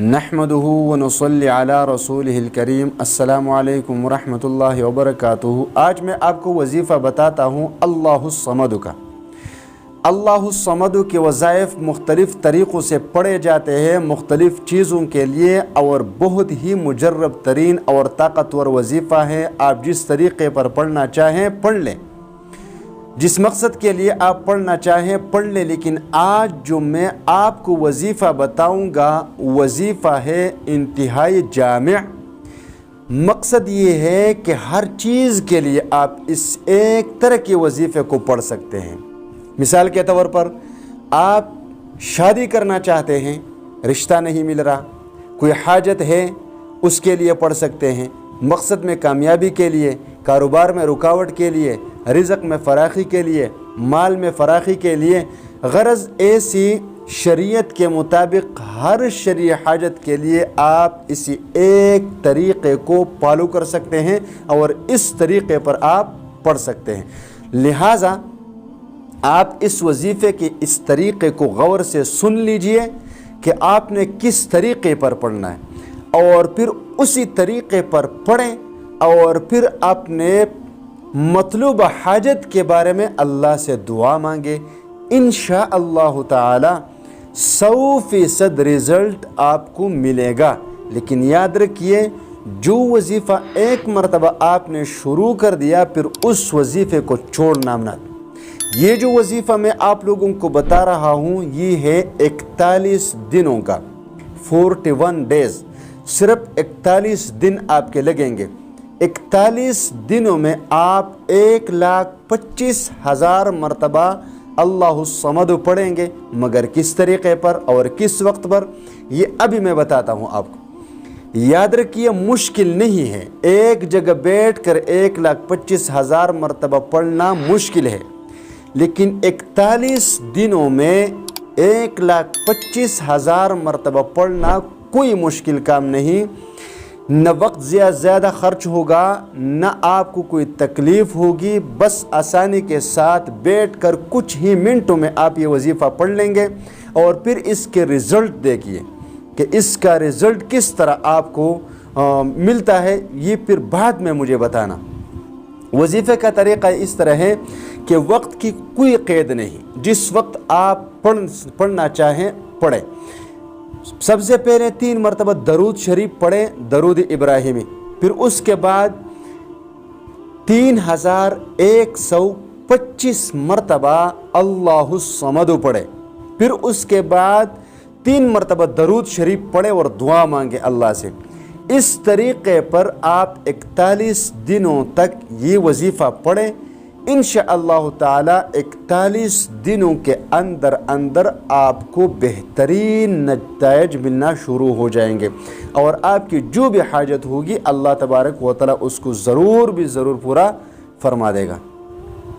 नहमदुहु व नुसल्ली अला रसूलिहिल करीम। अस्सलामु अलैकुम वरहमतुल्लाहि वबरकातुहु। आज मैं आपको वजीफ़ा बताता हूँ अल्लाहुस समद का। अल्लाहुस समद के वज़ाइफ मुख्तलिफ़ तरीक़ों से पढ़े जाते हैं मुख्तलिफ़ चीज़ों के लिए, और बहुत ही मुजर्रब तरीन और ताकतवर वजीफ़ा है। आप जिस तरीक़े पर पढ़ना चाहें पढ़ लें, जिस मकसद के लिए आप पढ़ना चाहें पढ़ लें। लेकिन आज जो मैं आपको वजीफ़ा बताऊंगा वजीफ़ा है इंतहाई जामिअ। मकसद ये है कि हर चीज़ के लिए आप इस एक तरह के वजीफ़े को पढ़ सकते हैं। मिसाल के तौर पर आप शादी करना चाहते हैं, रिश्ता नहीं मिल रहा, कोई हाजत है, उसके लिए पढ़ सकते हैं। मकसद में कामयाबी के लिए, कारोबार में रुकावट के लिए, रिज़्क़ में फ़राखी के लिए, माल में फ़राखी के लिए, गरज़ ऐसी शरीयत के मुताबिक हर शरई हाजत के लिए आप इसी एक तरीक़े को फॉलो कर सकते हैं और इस तरीक़े पर आप पढ़ सकते हैं। लिहाजा आप इस वजीफ़े के इस तरीक़े को गौर से सुन लीजिए कि आपने किस तरीक़े पर पढ़ना है, और फिर उसी तरीक़े पर पढ़ें, और फिर अपने मतलूब हाजत के बारे में अल्लाह से दुआ मांगे। इंशाअल्लाह ताला 100% रिज़ल्ट आपको मिलेगा। लेकिन याद रखिए, जो वजीफ़ा एक मरतबा आपने शुरू कर दिया फिर उस वजीफ़े को छोड़ना मत। ये जो वजीफ़ा मैं आप लोगों को बता रहा हूँ ये है 41 दिनों का, 41 डेज़। सिर्फ 41 दिन आपके लगेंगे। 41 दिनों में आप 1,25,000 मरतबा अल्लाहुस समद पढ़ेंगे। मगर किस तरीक़े पर और किस वक्त पर, ये अभी मैं बताता हूँ आपको। याद रखिए, मुश्किल नहीं है। एक जगह बैठकर 1,25,000 मरतबा पढ़ना मुश्किल है, लेकिन 41 दिनों में 1,25,000 मरतबा पढ़ना कोई मुश्किल काम नहीं। न वक्त ज़्यादा खर्च होगा, न आपको कोई तकलीफ़ होगी। बस आसानी के साथ बैठकर कुछ ही मिनटों में आप ये वजीफ़ा पढ़ लेंगे, और फिर इसके रिज़ल्ट देखिए कि इसका रिज़ल्ट किस तरह आपको मिलता है। ये फिर बाद में मुझे बताना। वजीफ़े का तरीक़ा इस तरह है कि वक्त की कोई क़ैद नहीं, जिस वक्त आप पढ़ना चाहें पढ़ें। सबसे पहले 3 मरतबा दरूद शरीफ पढ़ें, दरूद इब्राहिमी। फिर उसके बाद 3125 मरतबा अल्लाहुस समद पढ़ें। फिर उसके बाद 3 मरतबा दरूद शरीफ पढ़ें और दुआ मांगे अल्लाह से। इस तरीक़े पर आप 41 दिनों तक ये वजीफ़ा पढ़ें। इंशाअल्लाह ताला 41 दिनों के अंदर अंदर आपको बेहतरीन नतीजे मिलना शुरू हो जाएंगे, और आपकी जो भी हाजत होगी अल्लाह तबारक व तआला उसको ज़रूर पूरा फरमा देगा।